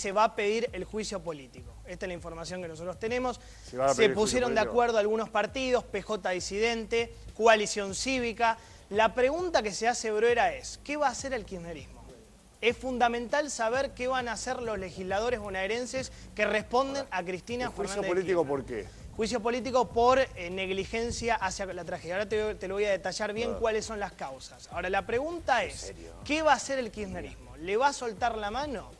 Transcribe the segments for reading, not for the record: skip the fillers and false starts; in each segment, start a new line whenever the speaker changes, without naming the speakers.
se va a pedir el juicio político. Esta es la información que nosotros tenemos.
Se
pusieron de acuerdo algunos partidos, PJ Disidente, Coalición Cívica. La pregunta que se hace Bruera es, ¿qué va a hacer el kirchnerismo? Es fundamental saber qué van a hacer los legisladores bonaerenses que responden a Cristina Fernández de Kirchner.
¿Juicio político por qué?
Juicio político por negligencia hacia la tragedia. Ahora te lo voy a detallar bien cuáles son las causas. Ahora, la pregunta es, ¿qué va a hacer el kirchnerismo? ¿Le va a soltar la mano?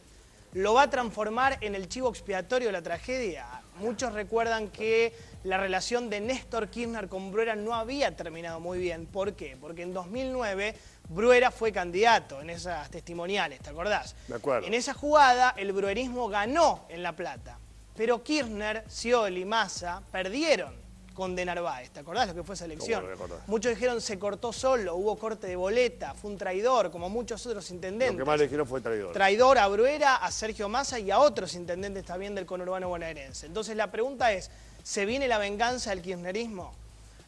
¿Lo va a transformar en el chivo expiatorio de la tragedia? Muchos recuerdan que la relación de Néstor Kirchner con Bruera no había terminado muy bien. ¿Por qué? Porque en 2009 Bruera fue candidato en esas testimoniales, ¿te acordás?
De acuerdo.
En esa jugada el bruerismo ganó en La Plata. Pero Kirchner, Scioli, Massa perdieron con De Narváez. ¿Te acordás lo que fue esa elección? Muchos dijeron se cortó solo, hubo corte de boleta, fue un traidor, como muchos otros intendentes.
Lo que más le dijeron fue traidor.
Traidor a Bruera, a Sergio Massa y a otros intendentes también del conurbano bonaerense. Entonces la pregunta es, ¿se viene la venganza del kirchnerismo?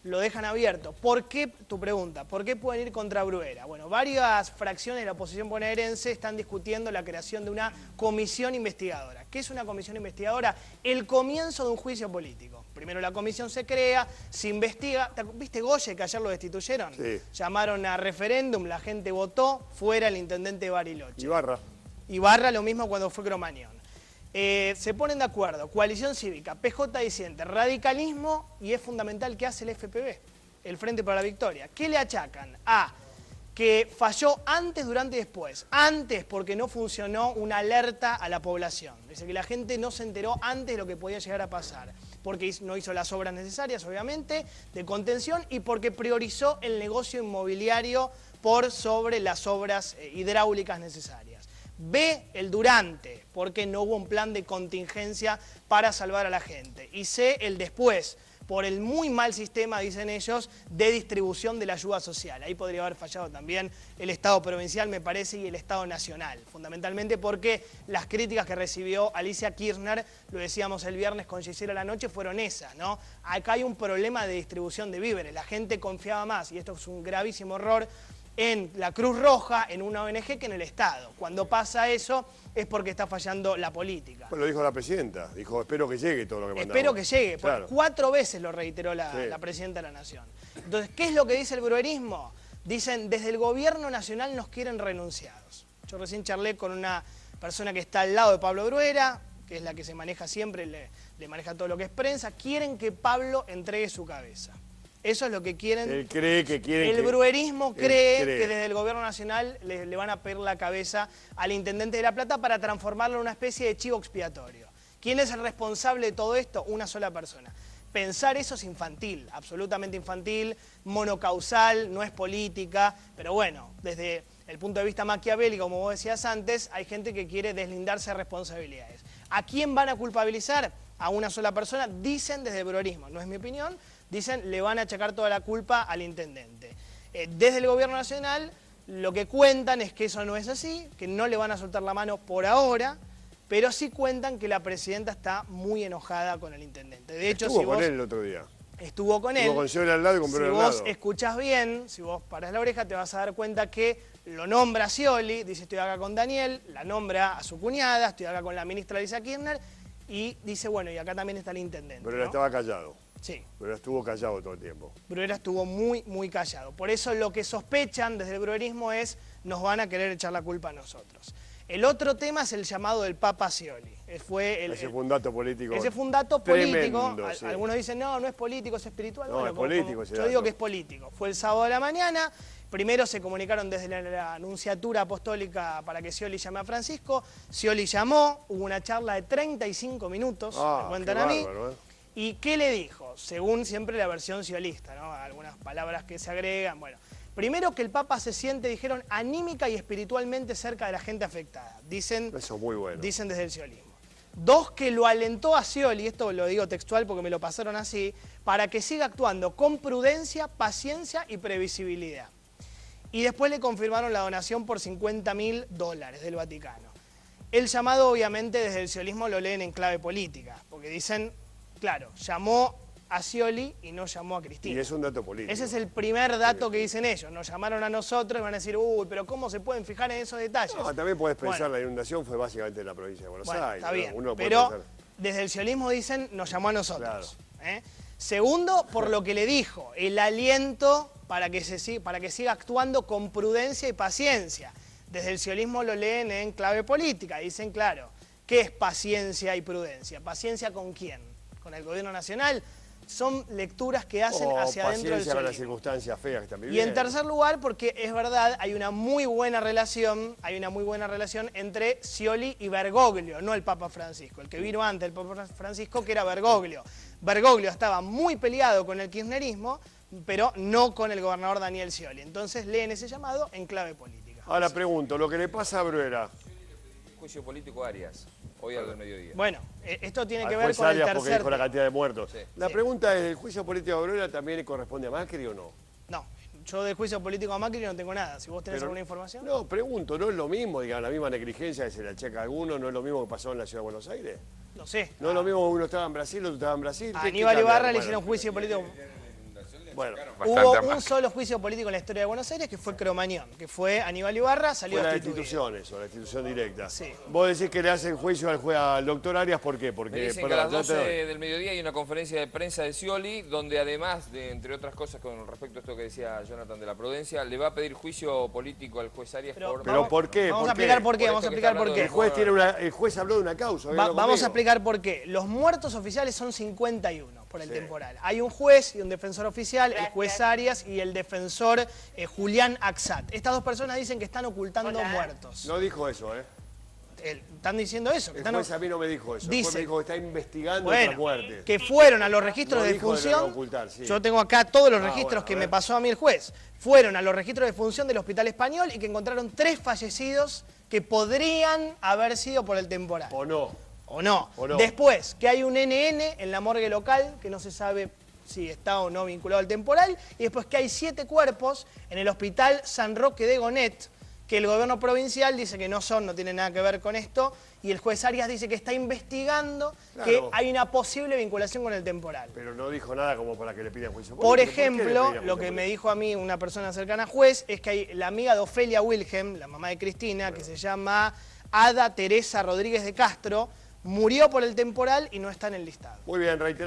Lo dejan abierto. ¿Por qué, tu pregunta, por qué pueden ir contra Bruera? Bueno, varias fracciones de la oposición bonaerense están discutiendo la creación de una comisión investigadora. ¿Qué es una comisión investigadora? El comienzo de un juicio político. Primero la comisión se crea, se investiga. ¿Viste Goye que ayer lo destituyeron?
Sí.
Llamaron a referéndum, la gente votó, fuera el intendente Bariloche.
Ibarra
lo mismo cuando fue Cromañón. Se ponen de acuerdo, Coalición Cívica, PJ Disidente, radicalismo y es fundamental que hace el FPV, el Frente para la Victoria. ¿Qué le achacan? A, que falló antes, durante y después. Antes porque no funcionó una alerta a la población. Dice que la gente no se enteró antes de lo que podía llegar a pasar. Porque no hizo las obras necesarias, obviamente, de contención y porque priorizó el negocio inmobiliario por sobre las obras hidráulicas necesarias. B, el durante, porque no hubo un plan de contingencia para salvar a la gente. Y C, el después, por el muy mal sistema, dicen ellos, de distribución de la ayuda social. Ahí podría haber fallado también el Estado provincial, me parece, y el Estado nacional. Fundamentalmente porque las críticas que recibió Alicia Kirchner, lo decíamos el viernes con Gisela a la noche, fueron esas, ¿no? Acá hay un problema de distribución de víveres. La gente confiaba más, y esto es un gravísimo error, en la Cruz Roja, en una ONG, que en el Estado. Cuando pasa eso es porque está fallando la política.
Pues lo dijo la presidenta, dijo espero que llegue todo lo que mandamos.
Espero que llegue,
claro.
4 veces lo reiteró la presidenta de la Nación. Entonces, ¿qué es lo que dice el bruerismo? Dicen, desde el gobierno nacional nos quieren renunciados. Yo recién charlé con una persona que está al lado de Pablo Bruera, que es la que se maneja siempre, le maneja todo lo que es prensa. Quieren que Pablo entregue su cabeza. Eso es lo que quieren.
Él cree que quieren.
El bruerismo cree que desde el gobierno nacional le van a pedir la cabeza al intendente de La Plata para transformarlo en una especie de chivo expiatorio. ¿Quién es el responsable de todo esto? Una sola persona. Pensar eso es infantil, absolutamente infantil, monocausal, no es política, pero bueno, desde el punto de vista maquiavélico, como vos decías antes, hay gente que quiere deslindarse de responsabilidades. ¿A quién van a culpabilizar? A una sola persona, dicen desde el bruerismo, no es mi opinión. Dicen, le van a achacar toda la culpa al intendente. Desde el gobierno nacional, lo que cuentan es que eso no es así, que no le van a soltar la mano por ahora, pero sí cuentan que la presidenta está muy enojada con el intendente. De hecho,
estuvo con él el otro día.
Estuvo con él.
Estuvo con Scioli al lado y con Bruera al lado.
Si vos escuchás bien, si vos parás la oreja, te vas a dar cuenta que lo nombra Scioli, dice estoy acá con Daniel, la nombra a su cuñada, estoy acá con la ministra Alicia Kirchner, y dice, bueno, y acá también está el intendente.
Pero él estaba callado.
Sí.
Pero estuvo callado todo el tiempo.
Bruera estuvo muy, muy callado. Por eso lo que sospechan desde el bruerismo es nos van a querer echar la culpa a nosotros. El otro tema es el llamado del Papa Scioli.
Ese fue un dato político.
Ese fue un dato político.
Sí.
Algunos dicen, no, no es político, es espiritual.
No,
bueno,
es político.
Yo digo que es político. Fue el sábado de la mañana. Primero se comunicaron desde la Nunciatura Apostólica para que Scioli llame a Francisco. Scioli llamó, hubo una charla de 35 minutos, me cuentan a mí.
Bárbaro, ¿eh?
¿Y qué le dijo? Según siempre la versión sciolista, ¿no? Algunas palabras que se agregan. Bueno, primero que el Papa se siente, dijeron, anímica y espiritualmente cerca de la gente afectada. Dicen,
eso es muy bueno.
Dicen desde el sciolismo. 2, que lo alentó a Scioli, esto lo digo textual porque me lo pasaron así, para que siga actuando con prudencia, paciencia y previsibilidad. Y después le confirmaron la donación por $50.000 del Vaticano. El llamado, obviamente, desde el sciolismo lo leen en clave política, porque dicen, claro, llamó a Scioli y no llamó a Cristina.
Y es un dato político.
Ese es el primer dato que dicen ellos. Nos llamaron a nosotros y van a decir, uy, pero ¿cómo se pueden fijar en esos detalles?
No, también puedes pensar, la inundación fue básicamente en la provincia de Buenos Aires.
Está bien,
Uno puede
pero
pensar.
desde el sciolismo dicen, nos llamó a nosotros.
Claro.
Segundo, por lo que le dijo, el aliento para que siga actuando con prudencia y paciencia. Desde el sciolismo lo leen en clave política, dicen, claro, ¿qué es paciencia y prudencia? ¿Paciencia con quién? ¿Con el gobierno nacional? Son lecturas que hacen hacia adentro del
paciencia con las
sciolismo.
circunstancias feas que están viviendo.
Y en tercer lugar, porque es verdad, hay una muy buena relación entre Scioli y Bergoglio, no el Papa Francisco. El que vino antes del Papa Francisco, que era Bergoglio. Bergoglio estaba muy peleado con el kirchnerismo, pero no con el gobernador Daniel Scioli. Entonces leen ese llamado en clave política.
Ahora pregunto, lo que le pasa a Bruera.
Juicio político Arias, hoy al mediodía.
Bueno, esto tiene que
Al
ver
juez
con el
Arias porque
tercer...
dijo la cantidad de muertos.
Sí.
La pregunta es, ¿el juicio político de Bruera también corresponde a Macri o no?
No, yo de juicio político a Macri no tengo nada. Si vos tenés
Pero,
alguna información...
No, pregunto, ¿no es lo mismo, digamos, la misma negligencia que se le achaca a alguno, no es lo mismo que pasó en la Ciudad de Buenos Aires?
No sé.
No es lo mismo que uno estaba en Brasil, otro estaba en Brasil.
A
¿Qué
Aníbal
cambia?
Ibarra le
Bueno,
hicieron juicio político...
Bueno,
Hubo un solo juicio político en la historia de Buenos Aires que fue Cromañón, que fue Aníbal Ibarra, salió
fue la
destituido.
institución eso, la institución directa.
Sí.
Vos decís que le hacen juicio al doctor Arias, ¿por qué?
Me
Porque
dicen que a las 12 del mediodía hay una conferencia de prensa de Scioli, donde además de, entre otras cosas, con respecto a esto que decía Jonathan de la Prudencia, le va a pedir juicio político al juez Arias
Pero
¿por qué?
Vamos
¿Por
a explicar por qué,
Por
vamos a
esto que
explicar
está
por
hablando
qué.
El juez habló de una causa.
Vamos a explicar por qué. Los muertos oficiales son 51 por el temporal. Hay un juez y un defensor oficial, el juez Arias y el defensor Julián Axat. Estas dos personas dicen que están ocultando muertos.
No dijo eso, ¿eh?
Están diciendo eso. Que
El
están...
juez a mí no me dijo eso. El juez me dijo que está investigando otras muertes.
Que fueron a los registros
No
de
dijo de
defunción.
no ocultar, sí.
Yo tengo acá todos los registros
bueno,
que
a
me
ver.
pasó a mí el juez. Fueron a los registros de defunción del Hospital Español y que encontraron 3 fallecidos que podrían haber sido por el temporal.
¿O no?
¿O no?
¿O no?
Después, que hay un NN en la morgue local, que no se sabe si está o no vinculado al temporal, y después que hay 7 cuerpos en el Hospital San Roque de Gonet, que el gobierno provincial dice que no tienen nada que ver con esto, y el juez Arias dice que está investigando que hay una posible vinculación con el temporal.
Pero no dijo nada como para que le pidan juicio
Por
político.
ejemplo, lo que me dijo a mí una persona cercana a juez es que hay la amiga de Ofelia Wilhelm, la mamá de Cristina, que se llama Ada Teresa Rodríguez de Castro, murió por el temporal y no está en el listado.
Muy bien, reiteramos.